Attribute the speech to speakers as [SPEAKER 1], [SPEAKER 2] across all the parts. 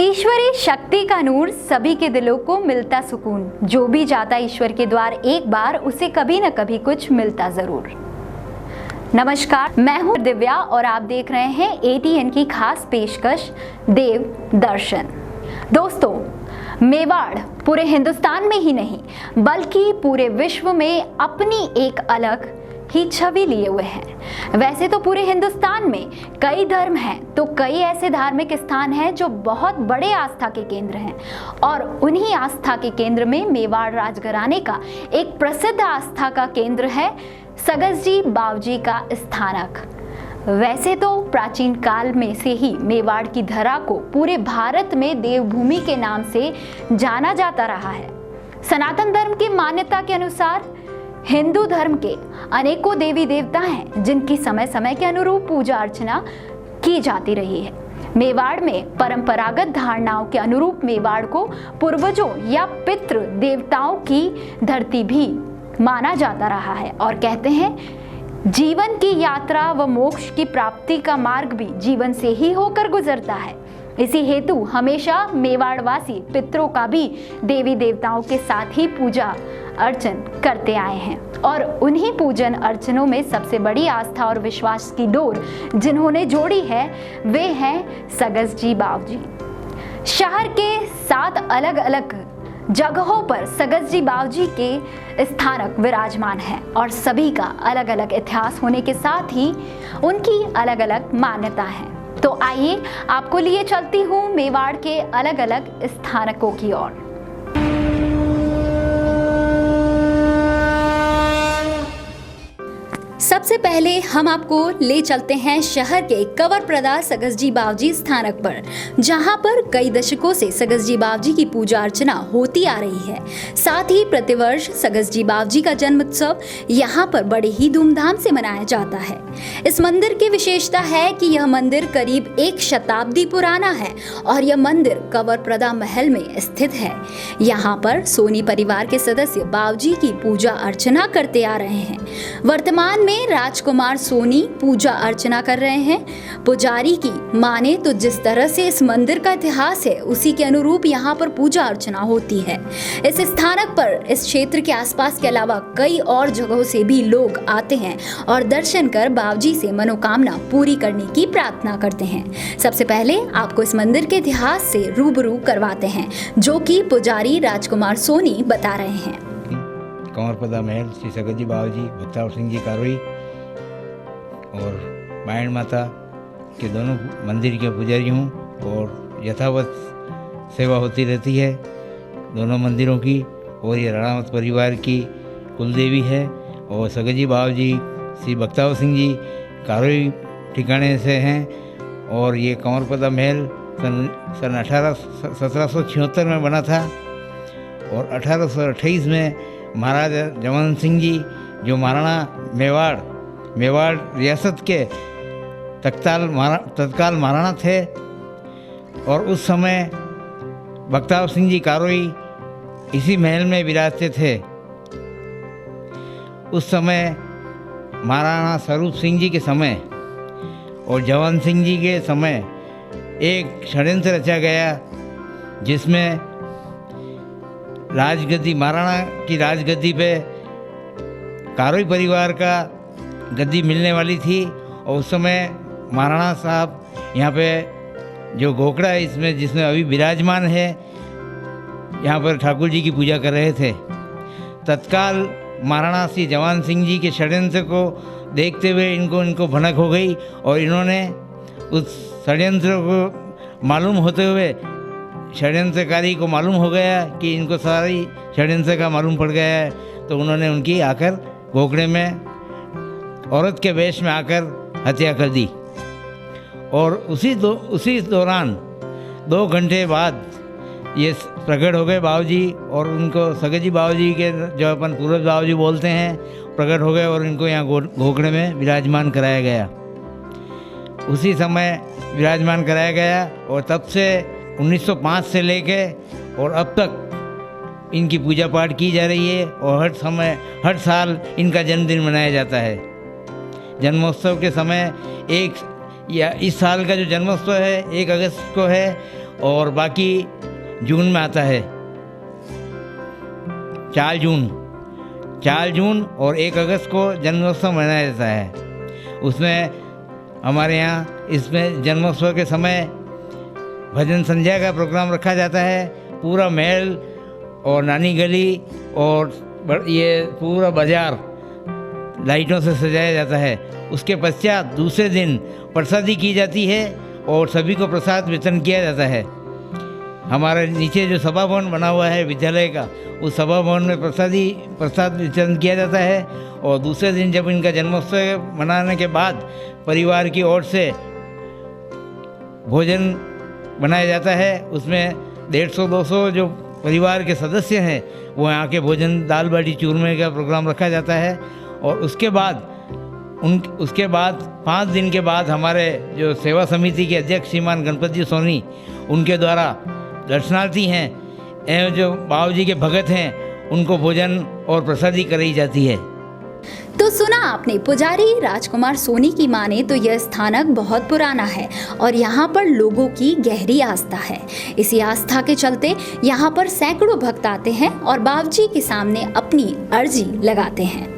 [SPEAKER 1] ईश्वरी शक्ति का नूर, सभी के दिलों को मिलता सुकून। जो भी जाता ईश्वर के द्वार एक बार, उसे कभी न कभी कुछ मिलता जरूर। नमस्कार, मैं हूं दिव्या और आप देख रहे हैं ATN की खास पेशकश देव दर्शन। दोस्तों, मेवाड़ पूरे हिंदुस्तान में ही नहीं बल्कि पूरे विश्व में अपनी एक अलग ही छवि लिए हुए हैं। वैसे तो पूरे हिंदुस्तान में कई धर्म हैं, तो कई ऐसे धार्मिक स्थान हैं जो बहुत बड़े आस्था के केंद्र हैं, और उन्हीं आस्था के केंद्र में मेवाड़ राजघराने का एक प्रसिद्ध आस्था का केंद्र है सगसजी बावजी का स्थानक। वैसे तो प्राचीन काल में से ही मेवाड़ की धरा को पूरे भारत में देवभूमि के नाम से जाना जाता रहा है। सनातन धर्म की मान्यता के अनुसार हिंदू धर्म के अनेकों देवी देवता हैं जिनकी समय समय के अनुरूप पूजा अर्चना की जाती रही है। मेवाड़ में परंपरागत धारणाओं के अनुरूप मेवाड़ को पूर्वजों या पितृ देवताओं की धरती भी माना जाता रहा है, और कहते हैं जीवन की यात्रा व मोक्ष की प्राप्ति का मार्ग भी जीवन से ही होकर गुजरता है। इसी हेतु हमेशा मेवाड़वासी पितरों का भी देवी देवताओं के साथ ही पूजा अर्चन करते आए हैं, और उन्हीं पूजन अर्चनों में सबसे बड़ी आस्था और विश्वास की डोर जिन्होंने जोड़ी है वे हैं सगसजी बावजी। शहर के 7 अलग अलग जगहों पर सगसजी बावजी के स्थानक विराजमान हैं, और सभी का अलग अलग इतिहास होने के साथ ही उनकी अलग अलग मान्यता है। तो आइए आपको लिए चलती हूँ मेवाड़ के अलग अलग स्थानकों की ओर। सबसे पहले हम आपको ले चलते हैं शहर के कंवरप्रदा सगसजी बावजी स्थानक पर, जहां पर कई दशकों से सगसजी बावजी की पूजा अर्चना होती आ रही है। साथ ही प्रतिवर्ष सगसजी बावजी का जन्म उत्सव यहां पर बड़े ही धूमधाम से मनाया जाता है। इस मंदिर की विशेषता है कि यह मंदिर करीब 1 शताब्दी पुराना है, और यह मंदिर कंवरप्रदा महल में स्थित है। यहाँ पर सोनी परिवार के सदस्य बावजी की पूजा अर्चना करते आ रहे हैं। वर्तमान में राजकुमार सोनी पूजा अर्चना कर रहे हैं। पुजारी की माने तो जिस तरह से इस मंदिर का इतिहास है उसी के अनुरूप यहाँ पर पूजा अर्चना होती है। इस स्थानक पर इस क्षेत्र के आसपास के अलावा कई और जगहों से भी लोग आते हैं और दर्शन कर बावजी से मनोकामना पूरी करने की प्रार्थना करते हैं। सबसे पहले आपको इस मंदिर के इतिहास से रूबरू करवाते हैं, जो कि पुजारी राजकुमार सोनी बता रहे हैं।
[SPEAKER 2] कंवरप्रदा महल श्री सगसजी बावजी बख्तावर सिंह जी कारोई और बायण माता के दोनों मंदिर के पुजारी हूँ, और यथावत सेवा होती रहती है दोनों मंदिरों की। और ये राणावत परिवार की कुलदेवी है, और सगसजी बावजी श्री बख्तावर सिंह जी कारोई ठिकाने से हैं। और ये कंवरप्रदा महल सन 1776 में बना था, और 1828 में महाराज जमन सिंह जी जो महाराणा मेवाड़ रियासत के तत्काल महाराणा थे, और उस समय बख्तावर सिंह जी कारोई इसी महल में विराजते थे। उस समय महाराणा स्वरूप सिंह जी के समय और जमन सिंह जी के समय एक षड्यंत्र रचा गया, जिसमें राजगद्दी महाराणा की राजगद्दी पे कारोई परिवार का गद्दी मिलने वाली थी। और उस समय महाराणा साहब यहाँ पे जो गोकड़ा है इसमें जिसमें अभी विराजमान है, यहाँ पर ठाकुर जी की पूजा कर रहे थे। तत्काल महाराणा श्री जवान सिंह जी के षड्यंत्र को देखते हुए इनको भनक हो गई, और इन्होंने उस षड्यंत्र को मालूम होते हुए षड्यंत्रकारी को मालूम हो गया कि इनको सारी षड्यंत्र का मालूम पड़ गया है, तो उन्होंने उनकी आकर गोकड़े में औरत के वेश में आकर हत्या कर दी। और उसी दौरान 2 घंटे बाद ये प्रकट हो गए बावजी, और उनको सगसजी बावजी के जो अपन पूर्वज बावजी बोलते हैं प्रकट हो गए, और इनको यहाँ गोकड़े में विराजमान कराया गया। उसी समय विराजमान कराया गया, और तब से 1905 से लेके और अब तक इनकी पूजा पाठ की जा रही है, और हर साल इनका जन्मदिन मनाया जाता है। जन्मोत्सव के समय या इस साल का जो जन्मोत्सव है 1 अगस्त को है, और बाकी जून में आता है 4 जून और 1 अगस्त को जन्मोत्सव मनाया जाता है। उसमें हमारे यहाँ इसमें जन्मोत्सव के समय भजन संध्या का प्रोग्राम रखा जाता है। पूरा महल और नानी गली और ये पूरा बाज़ार लाइटों से सजाया जाता है। उसके पश्चात दूसरे दिन प्रसादी की जाती है और सभी को प्रसाद वितरण किया जाता है। हमारे नीचे जो सभा भवन बना हुआ है विद्यालय का, उस सभा भवन में प्रसाद वितरण किया जाता है। और दूसरे दिन जब इनका जन्मोत्सव मनाने के बाद परिवार की ओर से भोजन बनाया जाता है। उसमें 150-200 जो परिवार के सदस्य हैं वो यहाँ के भोजन दाल बाटी चूरमे का प्रोग्राम रखा जाता है। और उसके बाद 5 दिन के बाद हमारे जो सेवा समिति के अध्यक्ष श्रीमान गणपत जी सोनी, उनके द्वारा दर्शनार्थी हैं एवं जो बाबा जी के भगत हैं उनको भोजन और प्रसादी कराई जाती है।
[SPEAKER 1] तो सुना आपने, पुजारी राजकुमार सोनी की माने तो यह स्थानक बहुत पुराना है और यहाँ पर लोगों की गहरी आस्था है। इसी आस्था के चलते यहाँ पर सैकड़ों भक्त आते हैं और बाबा जी के सामने अपनी अर्जी लगाते हैं।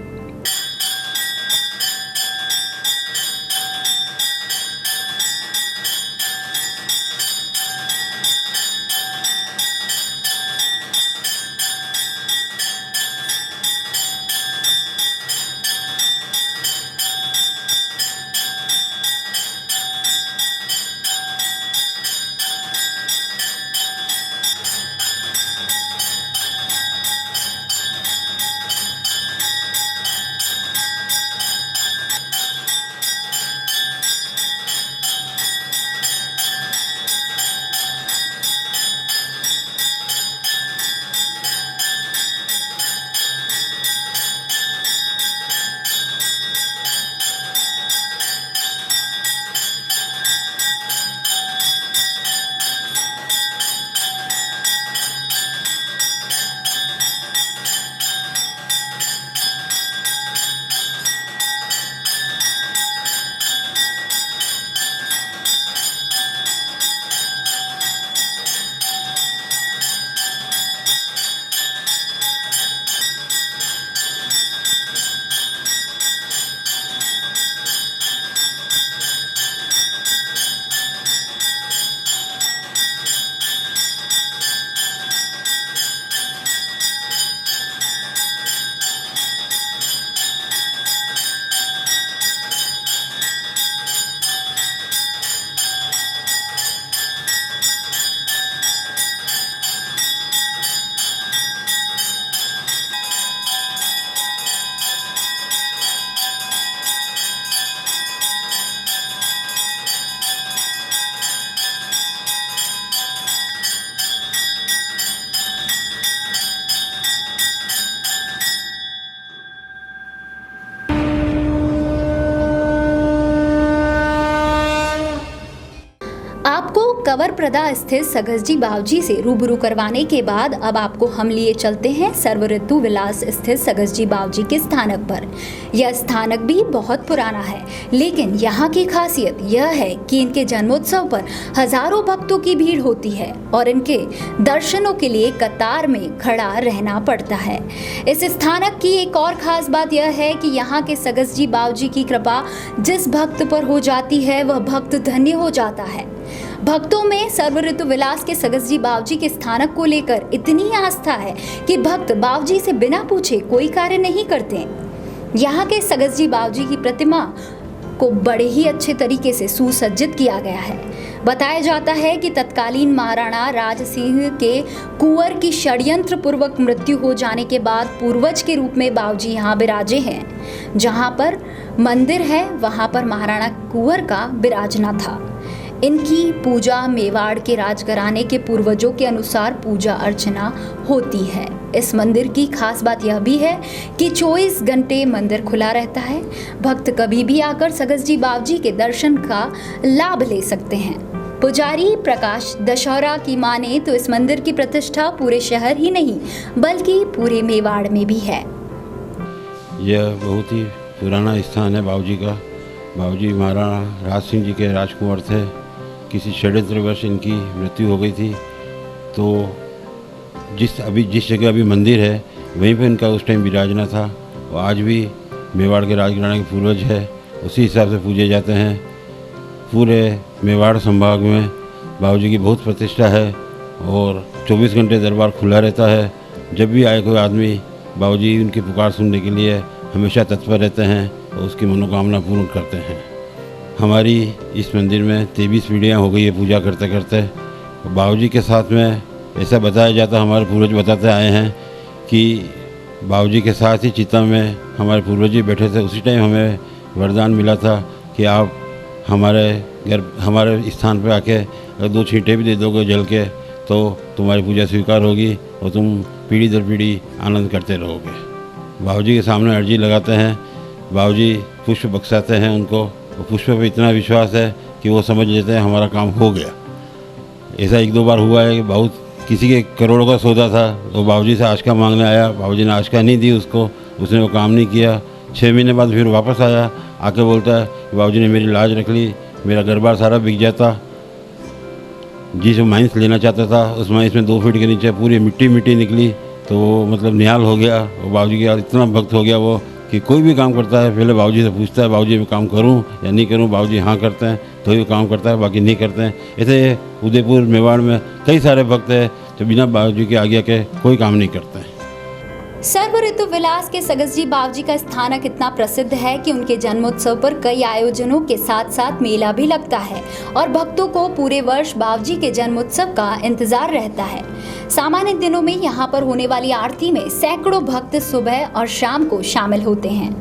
[SPEAKER 1] कवरप्रदा स्थित सगसजी बावजी से रूबरू करवाने के बाद अब आपको हम लिए चलते हैं सर्व ऋतु विलास स्थित सगसजी बावजी के स्थानक पर। यह स्थानक भी बहुत पुराना है, लेकिन यहाँ की खासियत यह है कि इनके जन्मोत्सव पर हजारों भक्तों की भीड़ होती है और इनके दर्शनों के लिए कतार में खड़ा रहना पड़ता है। इस स्थानक की एक और खास बात यह है कि यहाँ के सगसजी बावजी की कृपा जिस भक्त पर हो जाती है वह भक्त धन्य हो जाता है। भक्तों में सर्व ऋतु विलास के सगसजी बावजी के स्थानक को लेकर इतनी आस्था है कि भक्त बावजी से बिना पूछे कोई कार्य नहीं करते। यहाँ के सगसजी बावजी की प्रतिमा को बड़े ही अच्छे तरीके से सुसज्जित किया गया है। बताया जाता है कि तत्कालीन महाराणा राज सिंह के कुंवर की षड्यंत्र पूर्वक मृत्यु हो जाने के बाद पूर्वज के रूप में बावजी यहाँ विराजे हैं। जहाँ पर मंदिर है वहाँ पर महाराणा कुंवर का विराजना था। इनकी पूजा मेवाड़ के राजघराने के पूर्वजों के अनुसार पूजा अर्चना होती है। इस मंदिर की खास बात यह भी है कि 24 घंटे मंदिर खुला रहता है। भक्त कभी भी आकर सगसजी बावजी के दर्शन का लाभ ले सकते हैं। पुजारी प्रकाश दशहरा की माने तो इस मंदिर की प्रतिष्ठा पूरे शहर ही नहीं बल्कि पूरे मेवाड़ में भी है।
[SPEAKER 3] यह बहुत ही पुराना स्थान है बावजी का। बावजी महाराणा राज सिंह जी के राजकुंवर थे किसी षड्यंत्रवश इनकी मृत्यु हो गई थी। तो जिस जगह अभी मंदिर है वहीं पे इनका उस टाइम विराजना था, और आज भी मेवाड़ के राजघराने के पूर्वज है उसी हिसाब से पूजे जाते हैं। पूरे मेवाड़ संभाग में बाबूजी की बहुत प्रतिष्ठा है और 24 घंटे दरबार खुला रहता है। जब भी आए कोई आदमी बाबूजी उनकी पुकार सुनने के लिए हमेशा तत्पर रहते हैं और उसकी मनोकामना पूर्ण करते हैं। हमारी इस मंदिर में 23 पीढ़ियाँ हो गई है पूजा करते करते। बाबूजी के साथ में ऐसा बताया जाता, हमारे पूर्वज बताते आए हैं कि बाबूजी के साथ ही चिता में हमारे पूर्वज जी बैठे थे। उसी टाइम हमें वरदान मिला था कि आप हमारे स्थान पर आके अगर 2 छींटे भी दे दोगे जल के तो तुम्हारी पूजा स्वीकार होगी और तुम पीढ़ी दर पीढ़ी आनंद करते रहोगे। बाबूजी के सामने अर्जी लगाते हैं, बाबूजी पुष्प बख्शाते हैं उनको, और पुष्प पर इतना विश्वास है कि वो समझ लेते हैं हमारा काम हो गया। ऐसा 1-2 बार हुआ है कि बहुत किसी के करोड़ों का सौदा था तो बाबूजी से आशका मांगने आया, बाबूजी ने आशका नहीं दी उसको, उसने वो काम नहीं किया। 6 महीने बाद फिर वापस आया, आके बोलता है कि बाबूजी ने मेरी लाज रख ली, मेरा घर बार सारा बिक जाता। जिस माइंस लेना चाहता था उस माइंस में 2 फीट के नीचे पूरी मिट्टी निकली, तो वो मतलब निहाल हो गया। और बाबूजी के इतना भक्त हो गया वो कि कोई भी काम करता है पहले बाबूजी से पूछता है, बाबूजी मैं काम करूं या नहीं करूं। बाबूजी हाँ करते हैं तो ही वो काम करता है, बाकी नहीं करते हैं। ऐसे उदयपुर मेवाड़ में कई सारे भक्त हैं जो बिना बाबूजी की आज्ञा के कोई काम नहीं करते हैं।
[SPEAKER 1] सर्व ऋतु विलास के सगसजी बावजी का स्थानक इतना प्रसिद्ध है कि उनके जन्मोत्सव पर कई आयोजनों के साथ साथ मेला भी लगता है और भक्तों को पूरे वर्ष बावजी के जन्मोत्सव का इंतजार रहता है। सामान्य दिनों में यहाँ पर होने वाली आरती में सैकड़ों भक्त सुबह और शाम को शामिल होते हैं।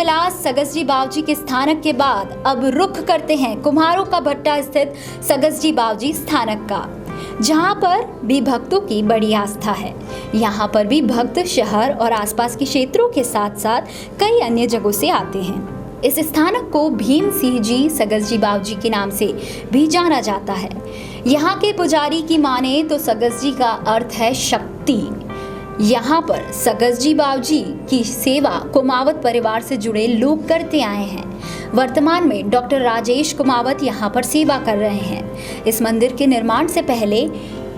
[SPEAKER 1] कैलाश सगसजी बावजी के स्थानक के बाद अब रुख करते हैं कुम्हारों का भट्टा स्थित सगसजी बावजी स्थानक का, जहां पर भी भक्तों की बड़ी आस्था है। यहां पर भी भक्त शहर और आसपास के क्षेत्रों के साथ साथ कई अन्य जगहों से आते हैं। इस स्थानक को भीम सिंह जी सगसजी बावजी के नाम से भी जाना जाता है। यहाँ के पुजारी की माने तो सगसजी का अर्थ है शक्ति। यहाँ पर सगसजी बावजी की सेवा कुमावत परिवार से जुड़े लोग करते आए हैं। वर्तमान में डॉक्टर राजेश कुमावत यहाँ पर सेवा कर रहे हैं। इस मंदिर के निर्माण से पहले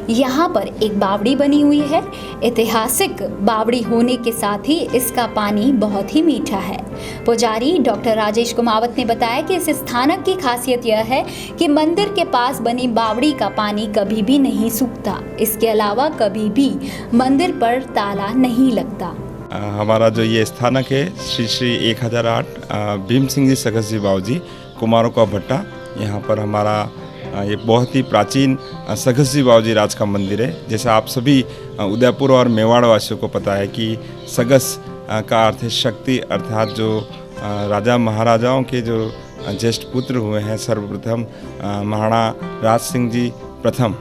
[SPEAKER 1] यहाँ पर एक बावड़ी बनी हुई है। ऐतिहासिक बावड़ी होने के साथ ही इसका पानी बहुत ही मीठा है। पुजारी डॉक्टर राजेश कुमावत ने बताया कि इस स्थानक की खासियत यह है कि मंदिर के पास बनी बावड़ी का पानी कभी भी नहीं सूखता। इसके अलावा कभी भी मंदिर पर ताला नहीं लगता।
[SPEAKER 4] हमारा जो ये स्थानक है श्री श्री 1008 भीम सिंह जी सगसजी बावजी कुमारों का भट्टा, यहाँ पर हमारा ये बहुत ही प्राचीन सगसजी बावजी राज का मंदिर है। जैसा आप सभी उदयपुर और मेवाड़ वासियों को पता है कि सगस का अर्थ है शक्ति, अर्थात जो राजा महाराजाओं के जो ज्येष्ठ पुत्र हुए हैं, सर्वप्रथम महाराणा राज सिंह जी प्रथम,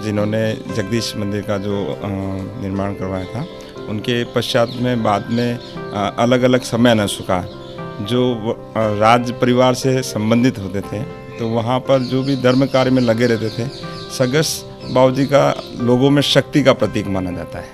[SPEAKER 4] जिन्होंने जगदीश मंदिर का जो निर्माण करवाया था, उनके पश्चात में बाद में अलग अलग समय अनुसार जो राज परिवार से संबंधित होते थे तो वहाँ पर जो भी धर्म कार्य में लगे रहते थे, सगस बावजी का लोगों में शक्ति का प्रतीक माना जाता है।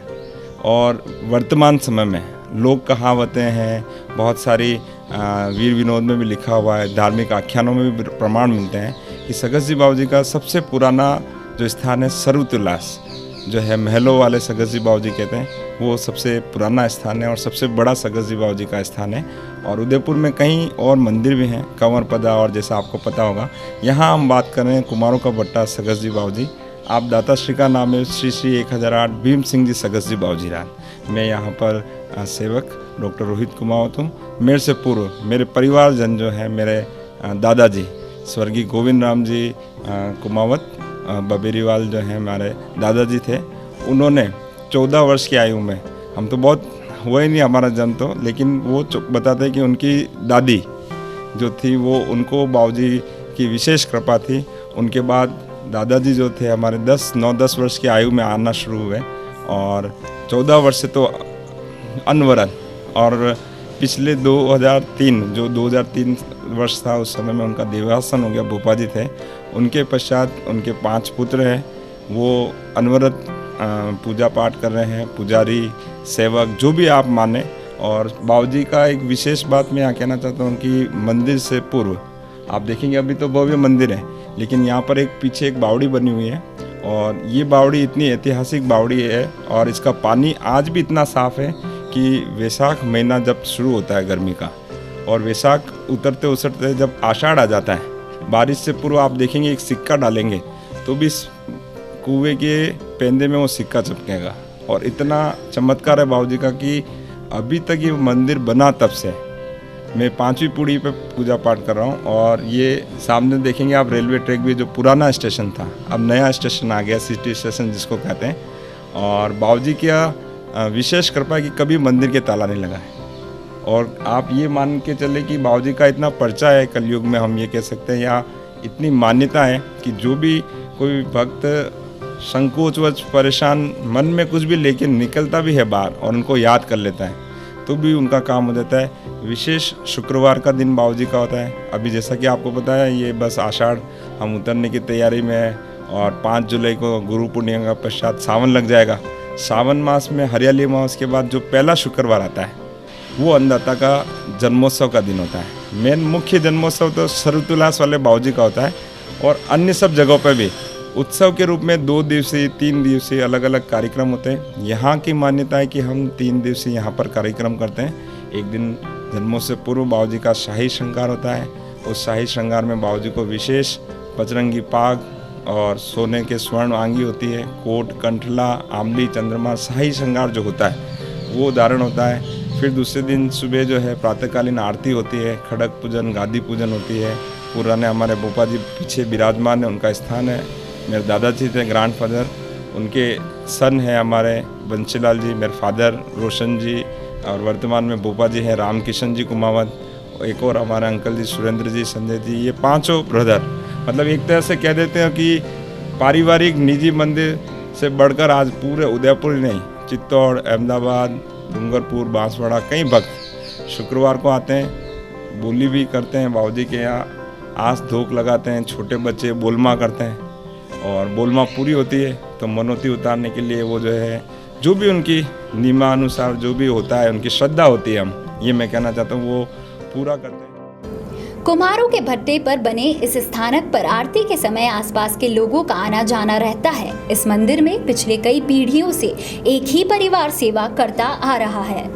[SPEAKER 4] और वर्तमान समय में लोक कहावतें हैं, बहुत सारी वीर विनोद में भी लिखा हुआ है, धार्मिक आख्यानों में भी प्रमाण मिलते हैं कि सगसजी बावजी का सबसे पुराना जो स्थान है सर्वतुलास, जो है महलों वाले सगसजी बावजी कहते हैं, वो सबसे पुराना स्थान है और सबसे बड़ा सगसजी बावजी का स्थान है। और उदयपुर में कई और मंदिर भी हैं, कंवरपदा, और जैसा आपको पता होगा यहाँ हम बात कर रहे हैं कुमारों का भट्टा सगसजी बावजी। आप दाताश्री का नाम है श्री श्री 1008 भीम सिंह जी सगसजी बावजी राज। मैं यहाँ पर सेवक डॉक्टर रोहित कुमावत हूँ। मेरे से पूर्व मेरे परिवारजन जो है, मेरे दादाजी स्वर्गीय गोविंद राम जी कुमावत बबेरीवाल जो हैं हमारे दादाजी थे, उन्होंने 14 वर्ष की आयु में, हम तो बहुत हुआ ही नहीं हमारा जन्म तो, लेकिन वो बताते हैं कि उनकी दादी जो थी वो उनको बावजी की विशेष कृपा थी। उनके बाद दादाजी जो थे हमारे 9-10 वर्ष की आयु में आना शुरू हुए और 14 वर्ष से तो अनवरत, और पिछले 2003 वर्ष था उस समय में उनका देवासन हो गया, भोपा जी थे। उनके पश्चात उनके 5 पुत्र हैं, वो अनवरत पूजा पाठ कर रहे हैं, पुजारी सेवक जो भी आप माने। और बावजी का एक विशेष बात मैं यहाँ कहना चाहता हूँ कि मंदिर से पूर्व आप देखेंगे अभी तो भव्य मंदिर है, लेकिन यहाँ पर एक पीछे एक बावड़ी बनी हुई है और ये बावड़ी इतनी ऐतिहासिक बावड़ी है और इसका पानी आज भी इतना साफ़ है कि वैशाख महीना जब शुरू होता है गर्मी का और वैशाख उतरते उतरते जब आषाढ़ आ जाता है, बारिश से पूर्व आप देखेंगे एक सिक्का डालेंगे तो भी कुएं के पेंदे में वो सिक्का चिपकेगा। और इतना चमत्कार है बावजी का कि अभी तक ये मंदिर बना तब से मैं 5वीं पीढ़ी पे पूजा पाठ कर रहा हूँ। और ये सामने देखेंगे आप रेलवे ट्रैक भी, जो पुराना स्टेशन था अब नया स्टेशन आ गया, सिटी स्टेशन जिसको कहते हैं। और बावजी का विशेष कृपा है कि कभी मंदिर के ताला नहीं लगा है। और आप ये मान के चले कि बावजी का इतना पर्चा है कलयुग में, हम ये कह सकते हैं, या इतनी मान्यता है कि जो भी कोई भक्त संकोचवश परेशान मन में कुछ भी लेकिन निकलता भी है बाहर और उनको याद कर लेता है तो भी उनका काम हो जाता है। विशेष शुक्रवार का दिन बावजी का होता है। अभी जैसा कि आपको पता है ये बस आषाढ़ हम उतरने की तैयारी में है और 5 जुलाई को गुरु पूर्णिमा का पश्चात सावन लग जाएगा। सावन मास में हरियाली अमावस के बाद जो पहला शुक्रवार आता है वो अन्नदाता का जन्मोत्सव का दिन होता है। मेन मुख्य जन्मोत्सव तो सर्वतुलास वाले बावजी का होता है और अन्य सब जगहों पर भी उत्सव के रूप में 2 दिवसीय 3 दिवसीय अलग अलग कार्यक्रम होते हैं। यहाँ की मान्यता है कि हम 3 दिवसीय यहाँ पर कार्यक्रम करते हैं। एक दिन जन्मोत्सव पूर्व बावजी का शाही श्रृंगार होता है। उस शाही श्रृंगार में बावजी को विशेष पचरंगी पाग और सोने के स्वर्ण आंगी होती है, कोट कंठला आमली चंद्रमा शाही श्रृंगार जो होता है वो धारण होता है। फिर दूसरे दिन सुबह जो है प्रातःकालीन आरती होती है, खड़क पूजन गादी पूजन होती है। पुराने हमारे भोपा जी पीछे विराजमान है, उनका स्थान है। मेरे दादाजी थे ग्रैंड फादर, उनके सन है हमारे बंशीलाल जी, मेरे फादर रोशन जी, और वर्तमान में बोपा जी हैं रामकिशन जी कुमावत, एक और हमारे अंकल जी सुरेंद्र जी, संजय जी, ये पांचों ब्रदर मतलब एक तरह से कह देते हैं कि पारिवारिक निजी मंदिर से बढ़कर आज पूरे उदयपुर ही नहीं, चित्तौड़, अहमदाबाद, डूंगरपुर, बांसवाड़ा कई भक्त शुक्रवार को आते हैं, बोली भी करते हैं बाबूजी के यहाँ, आस धूक लगाते हैं, छोटे बच्चे बोलमा करते हैं और बोलमा पूरी होती है तो मनोती उतारने के लिए वो जो है जो भी उनकी नियमानुसार जो भी होता है, उनकी श्रद्धा होती है, हम ये मैं कहना चाहता हूँ, वो पूरा करते हैं।
[SPEAKER 1] कुम्हारों के भट्टे पर बने इस स्थानक पर आरती के समय आसपास के लोगों का आना जाना रहता है। इस मंदिर में पिछले कई पीढ़ियों से एक ही परिवार सेवा करता आ रहा है।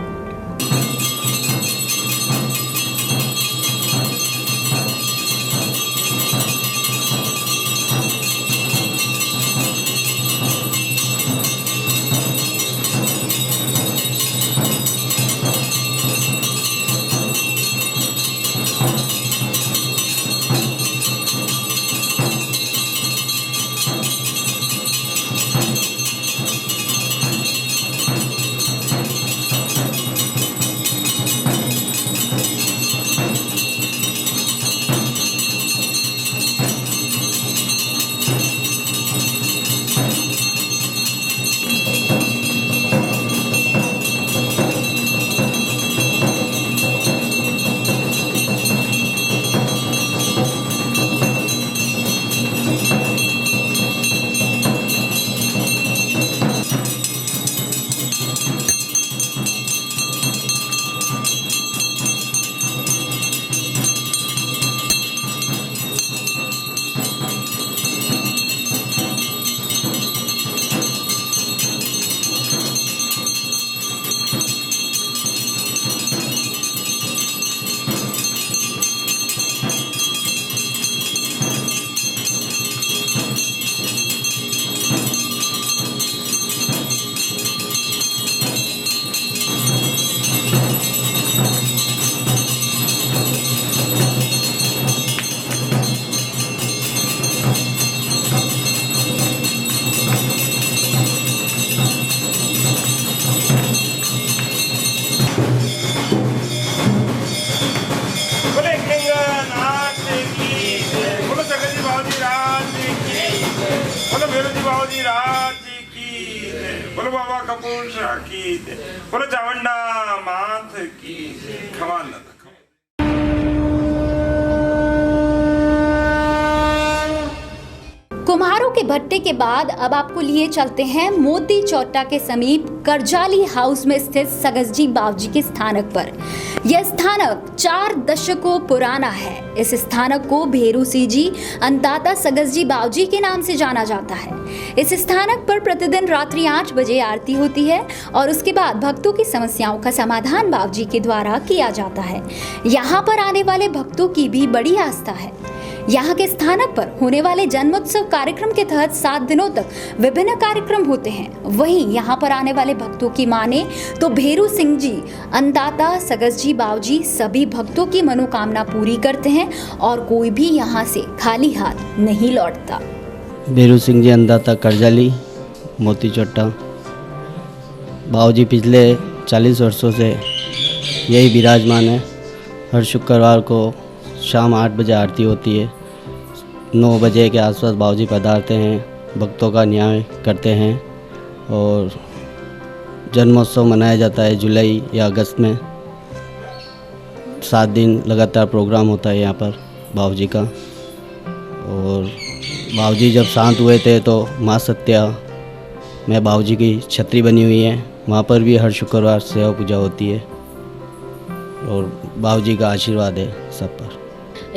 [SPEAKER 4] बोलो बाबा कपूर शाह की, बोलो चावंडा माथ की, खवान
[SPEAKER 1] कुम्हारों के भट्टे के बाद अब आपको लिए चलते हैं मोती चौटा के समीप करजाली हाउस में स्थित सगसजी बावजी के स्थानक पर। यह स्थानक 4 दशकों पुराना है। इस स्थानक को भेरू सिंह जी अंताता सगसजी बावजी के नाम से जाना जाता है। इस स्थानक पर प्रतिदिन रात्रि 8 बजे आरती होती है और उसके बाद भक्तों की समस्याओं का समाधान बावजी के द्वारा किया जाता है। यहाँ पर आने वाले भक्तों की भी बड़ी आस्था है। यहाँ के स्थानक पर होने वाले जन्मोत्सव कार्यक्रम के तहत 7 दिनों तक विभिन्न कार्यक्रम होते हैं। वहीं यहाँ पर आने वाले भक्तों की माने तो भेरू सिंह जी अंताता सगसजी बावजी सभी भक्तों की मनोकामना पूरी करते हैं और कोई भी यहाँ से खाली हाथ नहीं लौटता।
[SPEAKER 5] भेरू सिंह जी अंताता करजाली मोती चौटा बावजी पिछले 40 वर्षों से यही विराजमान है। हर शुक्रवार को शाम 8 बजे आरती होती है। 9 बजे के आसपास बावजी पधारते हैं, भक्तों का न्याय करते हैं और जन्मोत्सव मनाया जाता है जुलाई या अगस्त में। 7 दिन लगातार प्रोग्राम होता है यहाँ पर बावजी का। और बावजी जब शांत हुए थे तो माँ सत्या में बावजी की छतरी बनी हुई है, वहाँ पर भी हर शुक्रवार सेवा पूजा होती है और बावजी का आशीर्वाद है सब पर।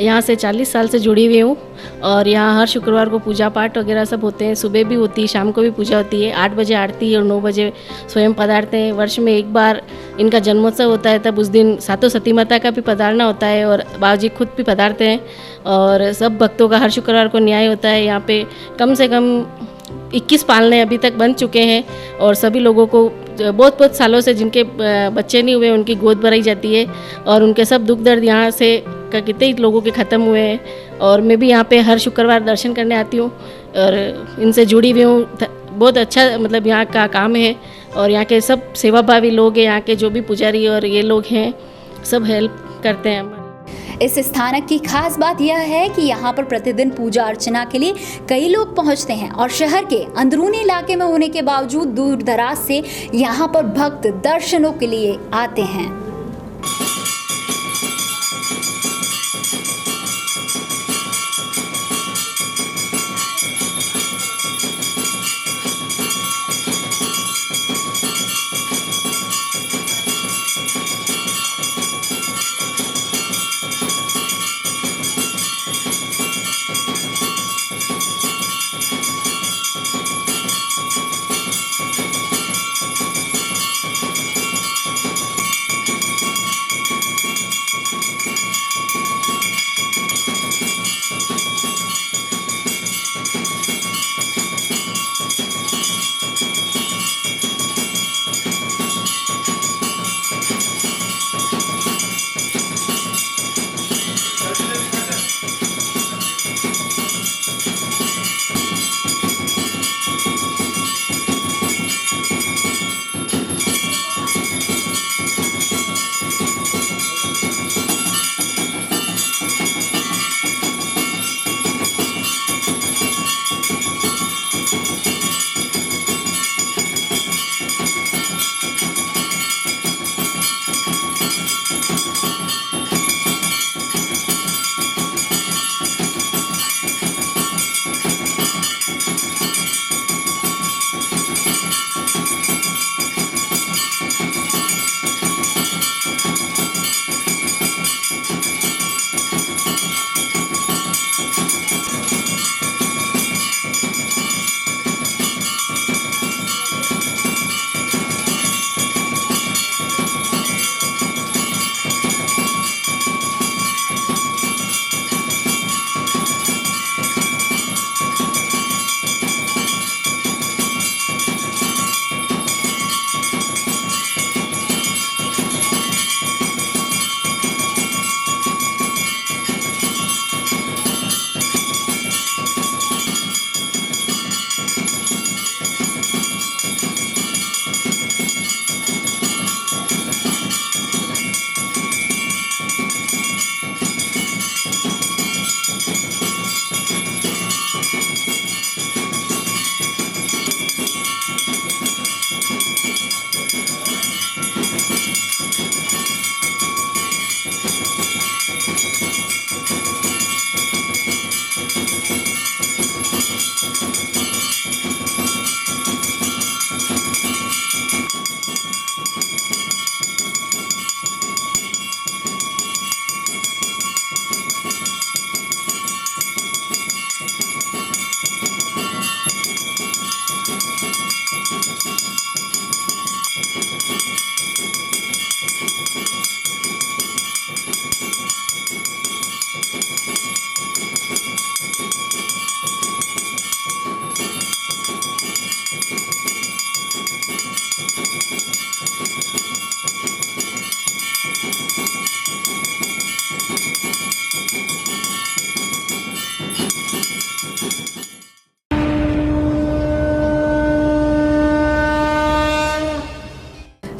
[SPEAKER 6] यहाँ से 40 साल से जुड़ी हुई हूँ और यहाँ हर शुक्रवार को पूजा पाठ वगैरह सब होते हैं। सुबह भी होती है, शाम को भी पूजा होती है। 8 बजे आरती और 9 बजे स्वयं पधारते हैं। वर्ष में एक बार इनका जन्मोत्सव होता है, तब उस दिन सातों सती माता का भी पधारना होता है और बाबूजी खुद भी पधारते हैं और सब भक्तों का हर शुक्रवार को न्याय होता है। यहाँ पे कम से कम 21 पालने अभी तक बन चुके हैं और सभी लोगों को बहुत सालों से जिनके बच्चे नहीं हुए उनकी गोद भराई जाती है और उनके सब दुख दर्द यहाँ से कितने ही लोगों के ख़त्म हुए हैं। और मैं भी यहाँ पे हर शुक्रवार दर्शन करने आती हूँ और इनसे जुड़ी हुई हूँ। बहुत अच्छा मतलब यहाँ का काम है और यहाँ के सब सेवाभावी लोग हैं, यहाँ के जो भी पुजारी और ये लोग हैं सब हेल्प करते हैं हमारी।
[SPEAKER 1] इस स्थानक की खास बात यह है कि यहाँ पर प्रतिदिन पूजा अर्चना के लिए कई लोग पहुँचते हैं और शहर के अंदरूनी इलाके में होने के बावजूद दूर दराज से यहाँ पर भक्त दर्शनों के लिए आते हैं।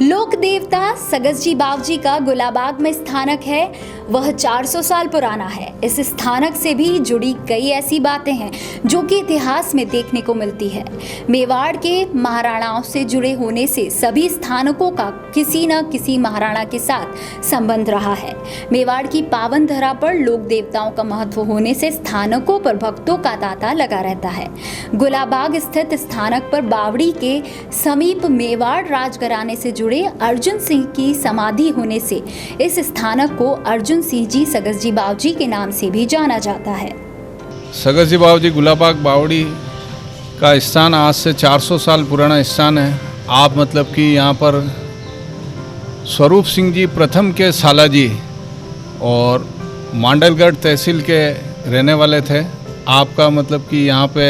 [SPEAKER 1] लोक देवता सगसजी बावजी का गुलाबाग में स्थानक है, वह 400 साल पुराना है। इस स्थानक से भी जुड़ी कई ऐसी बातें हैं जो कि इतिहास में देखने को मिलती है। मेवाड़ के महाराणाओं से जुड़े होने से सभी स्थानकों का किसी न किसी महाराणा के साथ संबंध रहा है। मेवाड़ की पावन धरा पर लोक देवताओं का महत्व होने से स्थानकों पर भक्तों का तांता लगा रहता है। गुलाबाग स्थित स्थानक पर बावड़ी के समीप मेवाड़ राजघराने से जुड़े अर्जुन सिंह की समाधि होने से इस स्थानक को अर्जुन सिंह जी सगसजी बावजी के नाम से भी जाना जाता है।
[SPEAKER 7] सगसजी बावजी गुलाबाग बावड़ी का स्थान आज से 400 साल पुराना स्थान है। आप मतलब कि यहाँ पर स्वरूप सिंह जी प्रथम के सालाजी और मांडलगढ़ तहसील के रहने वाले थे। आपका मतलब कि यहाँ पे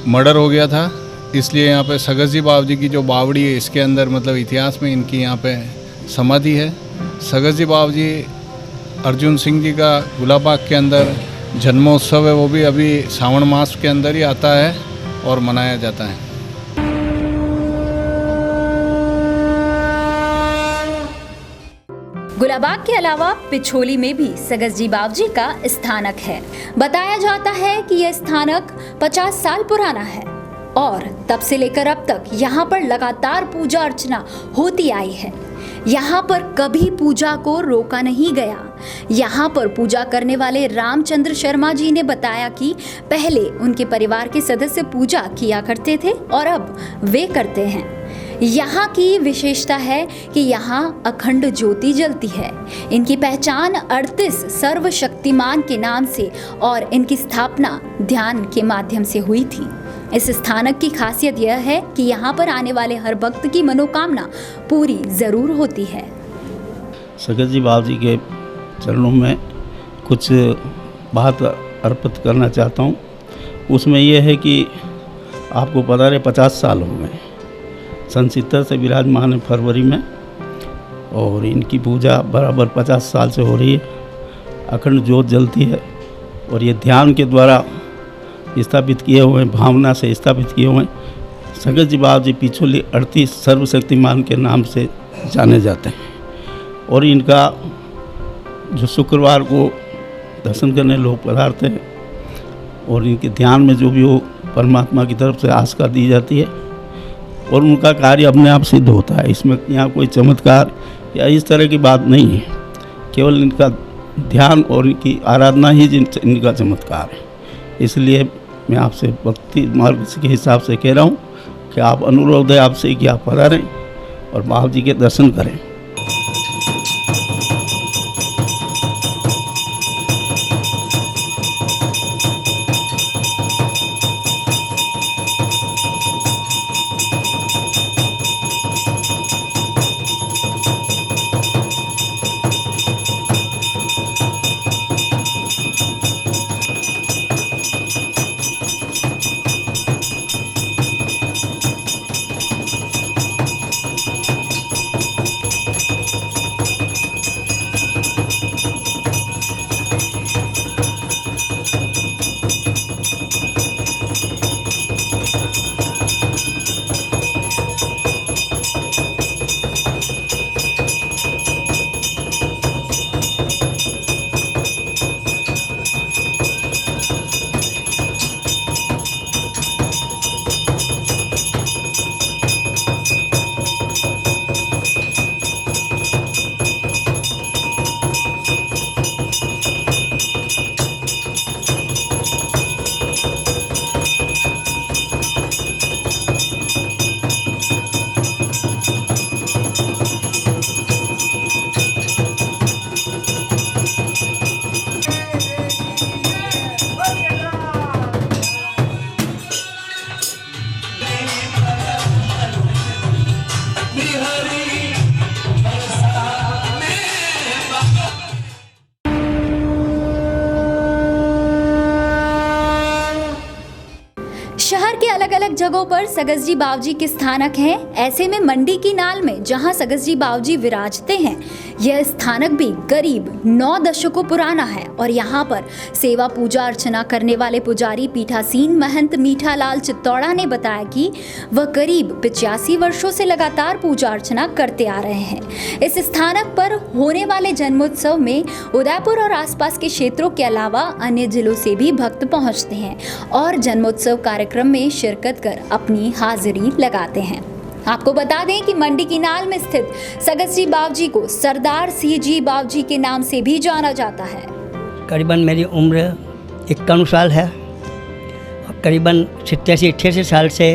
[SPEAKER 7] मर्डर हो गया था, इसलिए यहाँ पे सगसजी बावजी की जो बावड़ी है इसके अंदर मतलब इतिहास में इनकी यहाँ पे समाधि है। सगसजी बावजी अर्जुन सिंह जी का गुलाबाग के अंदर जन्मोत्सव है, वो भी अभी सावन मास के अंदर ही आता है और मनाया जाता है।
[SPEAKER 1] गुलाबाग के अलावा पिछोली में भी सगतजी बावजी का स्थानक है। बताया जाता है कि यह स्थानक 50 साल पुराना है और तब से लेकर अब तक यहाँ पर लगातार पूजा अर्चना होती आई है। यहाँ पर कभी पूजा को रोका नहीं गया। यहाँ पर पूजा करने वाले रामचंद्र शर्मा जी ने बताया कि पहले उनके परिवार के सदस्य पूजा किया करते थे और अब वे करते हैं। यहाँ की विशेषता है कि यहाँ अखंड ज्योति जलती है। इनकी पहचान 38 सर्वशक्तिमान के नाम से और इनकी स्थापना ध्यान के माध्यम से हुई थी। इस स्थानक की खासियत यह है कि यहाँ पर आने वाले हर भक्त की मनोकामना पूरी जरूर होती है।
[SPEAKER 8] सगतजी बावजी के चरणों में कुछ बात अर्पित करना चाहता हूँ। उसमें यह है कि आपको पता रहे 50 साल हो गए, सन 70 से विराजमान है फरवरी में, और इनकी पूजा बराबर 50 साल से हो रही है। अखंड ज्योत जलती है और ये ध्यान के द्वारा स्थापित किए हुए, भावना से स्थापित किए हुए सगतजी बावजी पिछोली 38 सर्वशक्तिमान के नाम से जाने जाते हैं। और इनका जो शुक्रवार को दर्शन करने लोग पधारते हैं और इनके ध्यान में जो भी हो परमात्मा की तरफ से आस्था दी जाती है और उनका कार्य अपने आप सिद्ध होता है। इसमें यहाँ कोई चमत्कार या इस तरह की बात नहीं है, केवल इनका ध्यान और इनकी आराधना ही इनका चमत्कार है। इसलिए मैं आपसे भक्ति मार्ग के हिसाब से कह रहा हूँ कि आप अनुरोध है आपसे कि आप पधारें और बावजी के दर्शन करें।
[SPEAKER 1] शहर के अलग अलग जगहों पर सगतजी बावजी के स्थानक हैं। ऐसे में मंडी की नाल में जहां सगतजी बावजी विराजते हैं, यह स्थानक भी करीब 9 दशकों पुराना है और यहां पर सेवा पूजा अर्चना करने वाले पुजारी पीठासीन महंत मीठालाल चित्तौड़ा ने बताया कि वह करीब 85 वर्षों से लगातार पूजा अर्चना करते आ रहे हैं। इस स्थानक पर होने वाले जन्मोत्सव में उदयपुर और आसपास के क्षेत्रों के अलावा अन्य जिलों से भी भक्त पहुंचते हैं और जन्मोत्सव कार्यक्रम में शिरकत कर अपनी हाजिरी लगाते हैं। आपको बता दें कि मंडी की नाल में स्थित सगतजी बावजी को सरदार सिंह जी बावजी के नाम से भी जाना जाता है।
[SPEAKER 5] करीबन मेरी उम्र 51 साल है और करीबन 87-88 साल से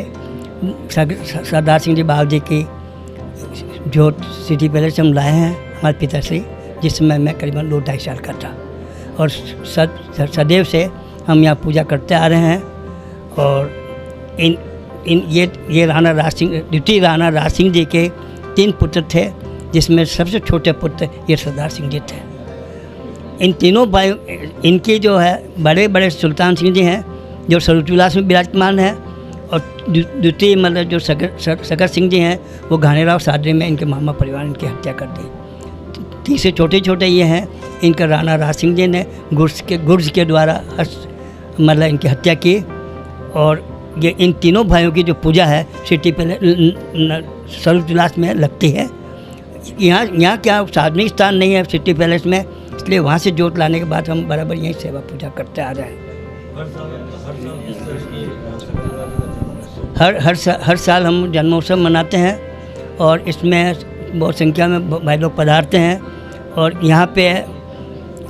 [SPEAKER 5] सरदार सिंह जी बावजी की जो सिटी पैलेस हम लाए हैं हमारे पिताश्री, जिसमें मैं करीबन 2-2.5 साल का था और सदैव से हम यहाँ पूजा करते आ रहे हैं। और ये राणा राज सिंह, द्वितीय राणा राज सिंह जी के 3 पुत्र थे, जिसमें सबसे छोटे पुत्र ये सरदार सिंह जी थे। इन तीनों भाई, इनके जो है बड़े बड़े सुल्तान सिंह जी हैं जो सरूचविलास में विराजमान है, और द्वितीय मतलब जो सगत सिंह जी हैं वो घानेराव सादरी में इनके मामा परिवार इनकी हत्या कर दी। तीसरे छोटे छोटे ये हैं, इनका राणा राज सिंह जी ने गुर्ज के द्वारा मतलब इनकी हत्या की। और ये इन तीनों भाइयों की जो पूजा है सिटी पहले सरूचविलास में लगती है।
[SPEAKER 9] यहाँ क्या सार्वजनिक स्थान नहीं है सिटी पैलेस में, इसलिए वहाँ से जोत लाने के बाद हम बराबर यहीं सेवा पूजा करते आ रहे हैं। हर साल हम जन्मोत्सव मनाते हैं और इसमें बहुत संख्या में भाई लोग पधारते हैं। और यहाँ पे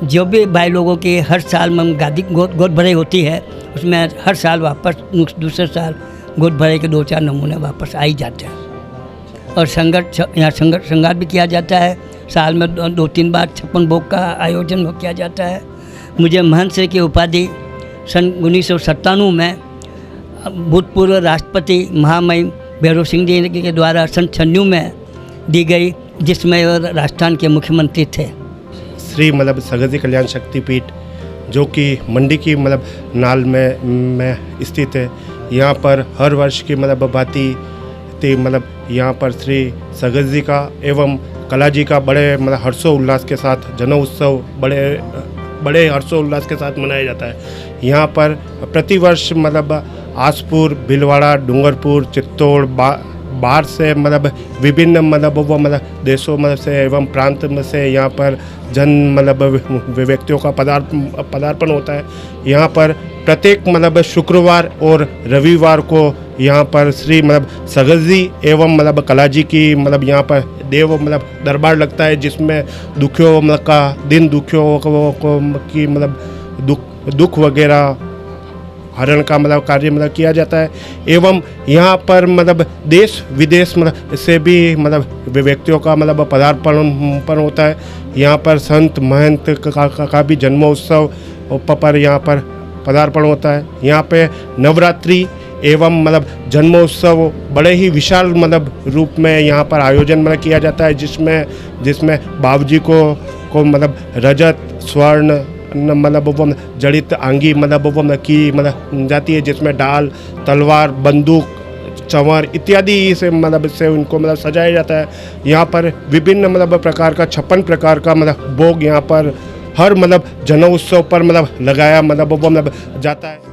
[SPEAKER 9] जो भी भाई लोगों की हर साल में गादी गोद भराई होती है, उसमें हर साल वापस दूसरे साल गोद भराई के 2-4 नमूने वापस आ ही जाते हैं। और यहाँ श्रृंगार भी किया जाता है। साल में 2-3 बार 56 भोग का आयोजन किया जाता है। मुझे महंत श्री की उपाधि सन 1997 में भूतपूर्व राष्ट्रपति महामहिम भैरव सिंह जी के द्वारा सन 96 में दी गई, जिसमें वो राजस्थान के मुख्यमंत्री थे।
[SPEAKER 10] श्री मतलब सगत जी कल्याण शक्तिपीठ जो कि मंडी की मतलब नाल में स्थित है, यहाँ पर हर वर्ष की मतलब भांति मतलब यहाँ पर श्री सगत जी का एवं कला जी का बड़े मतलब हर्षोल्लास के साथ जन्मोत्सव बड़े हर्षोल्लास के साथ मनाया जाता है। यहाँ पर प्रतिवर्ष मतलब आसपुर, भीलवाड़ा, डूंगरपुर, चित्तौड़, बाहर से मतलब विभिन्न मतलब देशों में से एवं प्रांत में से यहाँ पर मतलब व्यक्तियों का पदार्पण होता है। यहाँ पर प्रत्येक मतलब शुक्रवार और रविवार को यहाँ पर श्री मतलब सगत जी एवं मतलब कला जी की मतलब यहाँ पर देव मतलब दरबार लगता है, जिसमें दुखियों मतलब का दिन दुखियों को की मतलब दुख वगैरह हरण का मतलब कार्य मतलब किया जाता है। एवं यहाँ पर मतलब देश विदेश मतलब से भी मतलब व्यक्तियों का मतलब पदार्पण होता है। यहाँ पर संत महंत का भी जन्मोत्सव पर यहाँ पर पदार्पण होता है। यहाँ पे नवरात्रि एवं मतलब जन्मोत्सव बड़े ही विशाल मतलब रूप में यहाँ पर आयोजन मतलब किया जाता है, जिसमें बाबूजी को मतलब रजत स्वर्ण मतलब वो जड़ित आंगी मतलब वो की मतलब जाती है, जिसमें ढाल, तलवार, बंदूक, चंवर इत्यादि से मतलब से उनको मतलब सजाया जाता है। यहाँ पर विभिन्न मतलब प्रकार का 56 प्रकार का मतलब भोग यहाँ पर हर मतलब जन्मोत्सव पर मतलब लगाया मतलब वो मतलब जाता है।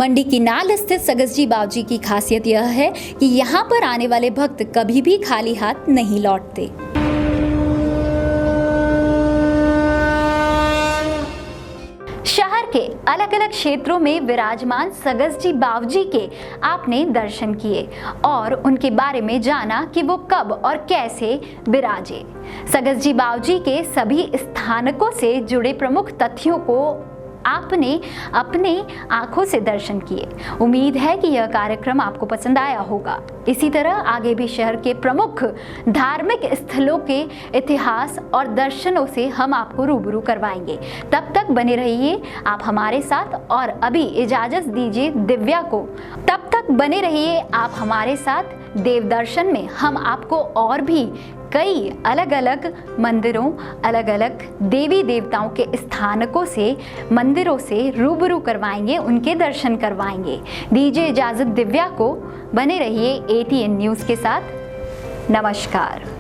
[SPEAKER 1] मंडी की नाल स्थित सगसजी बावजी की खासियत यह है कि यहाँ पर आने वाले भक्त कभी भी खाली हाथ नहीं लौटते। शहर के अलग अलग क्षेत्रों में विराजमान सगसजी बावजी के आपने दर्शन किए और उनके बारे में जाना कि वो कब और कैसे विराजे। सगसजी बावजी के सभी स्थानकों से जुड़े प्रमुख तथ्यों को आपने अपने आंखों से दर्शन किए। उम्मीद है कि यह कार्यक्रम आपको पसंद आया होगा। इसी तरह आगे भी शहर के प्रमुख धार्मिक स्थलों के इतिहास और दर्शनों से हम आपको रूबरू करवाएंगे। तब तक बने रहिए आप हमारे साथ और अभी इजाजत दीजिए दिव्या को। तब तक बने रहिए आप हमारे साथ। देव दर्शन में हम आपको और भी कई अलग अलग मंदिरों, अलग अलग देवी देवताओं के स्थानकों से, मंदिरों से रूबरू करवाएंगे, उनके दर्शन करवाएंगे। दीजिए इजाज़त दिव्या को। बने रहिए ATN न्यूज़ के साथ। नमस्कार।